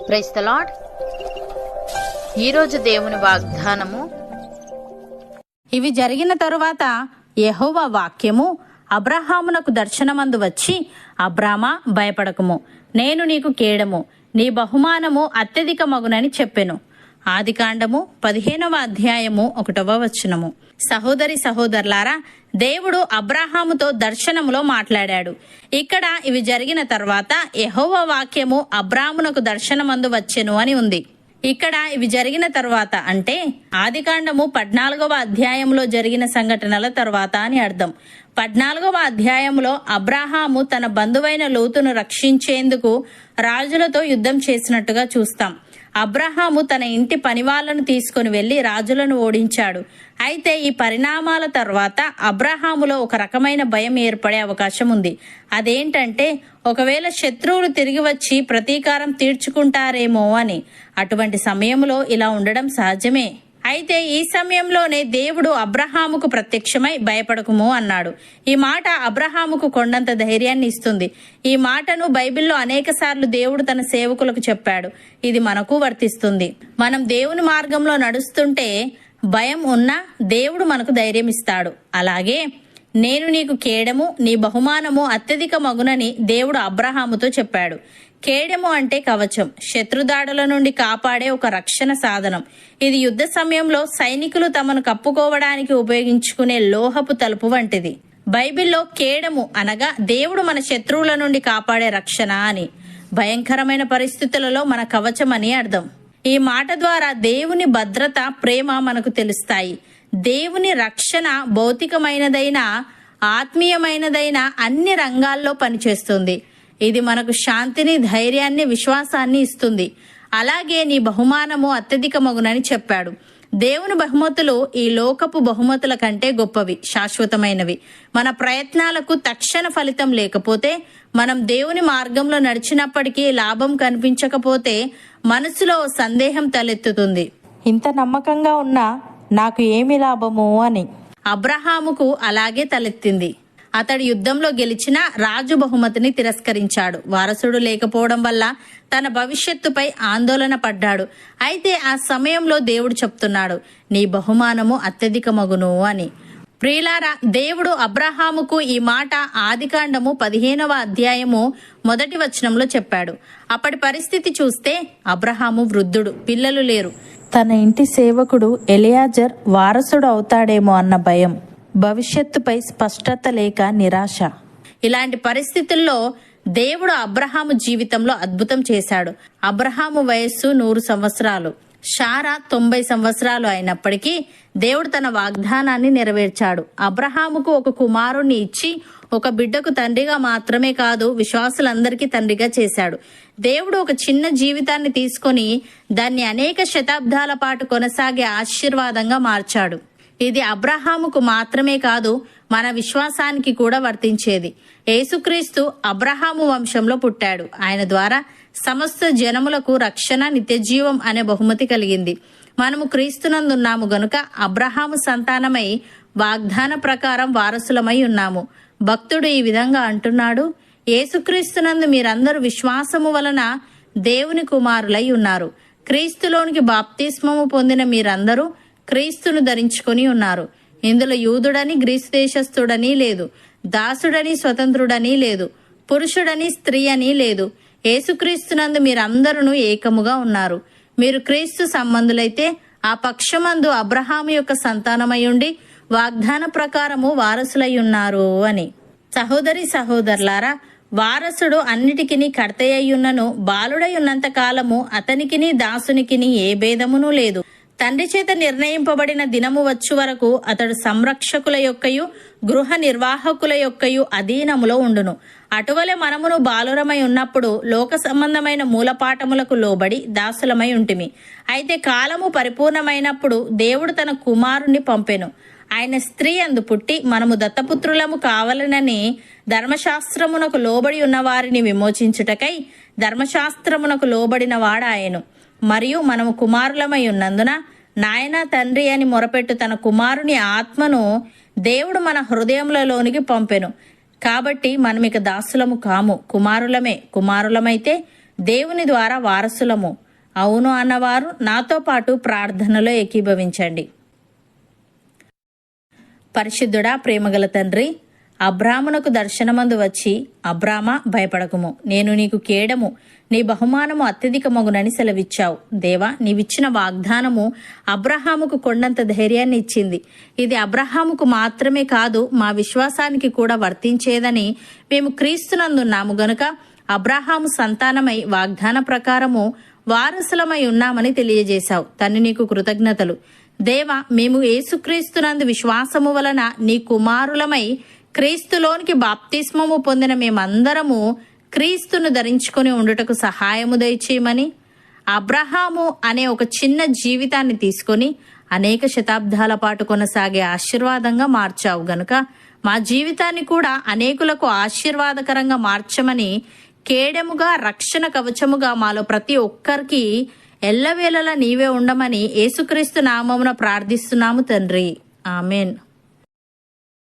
Praise the lord. ఈరోజు దేవుని వాగ్దానము. ఇవి జరిగిన తరువాత యెహోవా వాక్యము అబ్రహామునకు దర్శనమందు వచ్చి, అబ్రామా, భయపడకుము, నేను నీకు కేడము, నీ బహుమానము అత్యధిక మగునని చెప్పెను. ఆదికాండము 15వ అధ్యాయము 1వ వచనము. సహోదరి సహోదరులారా, దేవుడు అబ్రహాముతో దర్శనములో మాట్లాడాడు. ఇక్కడ ఇవి జరిగిన తర్వాత యెహోవా వాక్యము అబ్రామునకు దర్శనమందు వచ్చెను అని ఉంది. ఇక్కడ ఇవి జరిగిన తరువాత అంటే ఆదికాండము 14వ అధ్యాయంలో జరిగిన సంఘటనల తరువాత అని అర్థం. 14వ అధ్యాయంలో అబ్రహాము తన బంధువైన లోతును రక్షించేందుకు రాజులతో యుద్ధం చేసినట్టుగా చూస్తాం. అబ్రహాము తన ఇంటి పనివాళ్లను తీసుకుని వెళ్లి రాజులను ఓడించాడు. అయితే ఈ పరిణామాల తర్వాత అబ్రహాములో ఒక రకమైన భయం ఏర్పడే అవకాశం ఉంది. అదేంటంటే, ఒకవేళ శత్రువులు తిరిగి వచ్చి ప్రతీకారం తీర్చుకుంటారేమో అని. అటువంటి సమయంలో ఇలా ఉండడం సహజమే. అయితే ఈ సమయంలోనే దేవుడు అబ్రహాముకు ప్రత్యక్షమై భయపడకుము అన్నాడు. ఈ మాట అబ్రహాముకు కొండంత ధైర్యాన్ని ఇస్తుంది. ఈ మాటను బైబిల్లో అనేక సార్లు దేవుడు తన సేవకులకు చెప్పాడు. ఇది మనకు వర్తిస్తుంది. మనం దేవుని మార్గంలో నడుస్తుంటే భయం ఉన్నా దేవుడు మనకు ధైర్యం ఇస్తాడు. అలాగే నేను నీకు కేడము, నీ బహుమానము అత్యధిక మగునని దేవుడు అబ్రహాముతో చెప్పాడు. కేడెము అంటే కవచం, శత్రుదాడుల నుండి కాపాడే ఒక రక్షణ సాధనం. ఇది యుద్ధ సమయంలో సైనికులు తమను కప్పుకోవడానికి ఉపయోగించుకునే లోహపు తలుపు వంటిది. బైబిల్లో కేడము అనగా దేవుడు మన శత్రువుల నుండి కాపాడే రక్షణ అని, భయంకరమైన పరిస్థితులలో మన కవచం అని అర్థం. ఈ మాట ద్వారా దేవుని భద్రత, ప్రేమ మనకు తెలుస్తాయి. దేవుని రక్షణ భౌతికమైనదైనా ఆత్మీయమైనదైనా అన్ని రంగాల్లో పనిచేస్తుంది. ఇది మనకు శాంతిని, ధైర్యాన్ని, విశ్వాసాన్ని ఇస్తుంది. అలాగే నీ బహుమానము అత్యధిక మగునని చెప్పాడు. దేవుని బహుమతులు ఈ లోకపు బహుమతుల కంటే గొప్పవి, శాశ్వతమైనవి. మన ప్రయత్నాలకు తక్షణ ఫలితం లేకపోతే, మనం దేవుని మార్గంలో నడిచినప్పటికీ లాభం కనిపించకపోతే మనసులో సందేహం తలెత్తుతుంది. ఇంత నమ్మకంగా ఉన్నా నాకు ఏమి లాభము అని. అబ్రహాముకు అలాగే తలెత్తింది. అతడు యుద్ధంలో గెలిచిన రాజు బహుమతిని తిరస్కరించాడు. వారసుడు లేకపోవడం వల్ల తన భవిష్యత్తుపై ఆందోళన పడ్డాడు. అయితే ఆ సమయంలో దేవుడు చెప్తున్నాడు, నీ బహుమానము అత్యధిక మగును అని. ప్రియులారా, దేవుడు అబ్రహాముకు ఈ మాట ఆదికాండము 15వ అధ్యాయము 1వ వచనంలో చెప్పాడు. అప్పటి పరిస్థితి చూస్తే అబ్రహాము వృద్ధుడు, పిల్లలు లేరు. తన ఇంటి సేవకుడు ఎలియాజర్ వారసుడు అవుతాడేమో అన్న భయం, భవిష్యత్తుపై స్పష్టత లేక నిరాశ. ఇలాంటి పరిస్థితుల్లో దేవుడు అబ్రహాము జీవితంలో అద్భుతం చేశాడు. అబ్రహాము వయస్సు 100 సంవత్సరాలు, శారా 90 సంవత్సరాలు అయినప్పటికీ దేవుడు తన వాగ్దానాన్ని నెరవేర్చాడు. అబ్రహాముకు ఒక కుమారుణ్ణి ఇచ్చి ఒక బిడ్డకు తండ్రిగా మాత్రమే కాదు, విశ్వాసులందరికీ తండ్రిగా చేశాడు. దేవుడు ఒక చిన్న జీవితాన్ని తీసుకొని దాన్ని అనేక శతాబ్దాల పాటు కొనసాగే ఆశీర్వాదంగా మార్చాడు. ఇది అబ్రహాముకు మాత్రమే కాదు, మన విశ్వాసానికి కూడా వర్తించేది. యేసుక్రీస్తు అబ్రహాము వంశంలో పుట్టాడు. ఆయన ద్వారా సమస్త జనములకు రక్షణ, నిత్యజీవం అనే బహుమతి కలిగింది. మనము క్రీస్తునందున్నాము గనుక అబ్రహాము సంతానమై వాగ్దాన ప్రకారం వారసులమై ఉన్నాము. భక్తుడు ఈ విధంగా అంటున్నాడు, యేసుక్రీస్తునందు మీరందరూ విశ్వాసము వలన దేవుని కుమారులై ఉన్నారు. క్రీస్తులోనికి బాప్తిస్మము పొందిన మీరందరూ క్రీస్తును ధరించుకొని ఉన్నారు. ఇందులో యూదుడని, గ్రీసు దేశస్థుడని లేదు, దాసుడని, స్వతంత్రుడని లేదు, పురుషుడని, స్త్రీ అని లేదు. యేసుక్రీస్తునందు మీరందరూ ఏకముగా ఉన్నారు. మీరు క్రీస్తు సంబంధులైతే ఆ పక్షమందు అబ్రహాము యొక్క సంతానమై ఉండి వాగ్దాన ప్రకారము వారసులై ఉన్నారు అని. సహోదరి సహోదరులారా, వారసుడు అన్నిటికిని కర్తయ్యున్నను బాలుడై ఉన్నంత కాలము అతనికిని దాసునికిని ఏ భేదమును లేదు. తండ్రి చేత నిర్ణయింపబడిన దినము వచ్చు వరకు అతడు సంరక్షకుల యొక్కయు గృహ నిర్వాహకుల యొక్కయు అధీనములో ఉండును. అటువలే మనమును బాలురమై ఉన్నప్పుడు లోక సంబంధమైన మూలపాఠములకు లోబడి దాసులమై ఉంటిమి. అయితే కాలము పరిపూర్ణమైనప్పుడు దేవుడు తన కుమారుణ్ణి పంపెను. ఆయన స్త్రీ అందు పుట్టి మనము దత్తపుత్రులము కావాలనని ధర్మశాస్త్రమునకు లోబడి ఉన్న వారిని విమోచించుటకై ధర్మశాస్త్రమునకు లోబడిన వాడాయను. మరియు మనము కుమారులమై ఉన్నందున నాయన తండ్రి అని మొరపెట్టు తన కుమారుని ఆత్మను దేవుడు మన హృదయములలోనికి పంపెను. కాబట్టి మనమిక దాసులము కాము, కుమారులమే. కుమారులమైతే దేవుని ద్వారా వారసులము. అవును అన్నవారు నాతో పాటు ప్రార్థనలో ఏకీభవించండి. పరిశుద్ధుడా, ప్రేమగల తండ్రి, అబ్రామునకు దర్శనమందు వచ్చి, అబ్రామా భయపడకుము, నేను నీకు కేడము, నీ బహుమానము అత్యధికమగునని సెలవిచ్చావు. దేవా, నీవిచ్చిన వాగ్దానము అబ్రహాముకు కొండంత ధైర్యాన్ని ఇచ్చింది. ఇది అబ్రహాముకు మాత్రమే కాదు, మా విశ్వాసానికి కూడా వర్తించేదని మేము క్రీస్తునందున్నాము గనుక అబ్రహాము సంతానమై వాగ్దాన ప్రకారము వారసులమై ఉన్నామని తెలియజేశావు. తండ్రి, నీకు కృతజ్ఞతలు. దేవా, మేము యేసుక్రీస్తునందు విశ్వాసము వలన నీ కుమారులమై క్రీస్తులోనికి బాప్తిస్మము పొందిన మేమందరము క్రీస్తును ధరించుకొని ఉండుటకు సహాయము దయచేయమని, అబ్రహాము అనే ఒక చిన్న జీవితాన్ని తీసుకొని అనేక శతాబ్దాల పాటు కొనసాగే ఆశీర్వాదంగా మార్చావు గనుక మా జీవితాన్ని కూడా అనేకులకు ఆశీర్వాదకరంగా మార్చమని, కేడెముగా రక్షణ కవచముగా మాలో ప్రతి ఒక్కరికి ఎల్లవేళలా నీవే ఉండమని యేసుక్రీస్తు నామమున ప్రార్థిస్తున్నాము తండ్రి. ఆమెన్.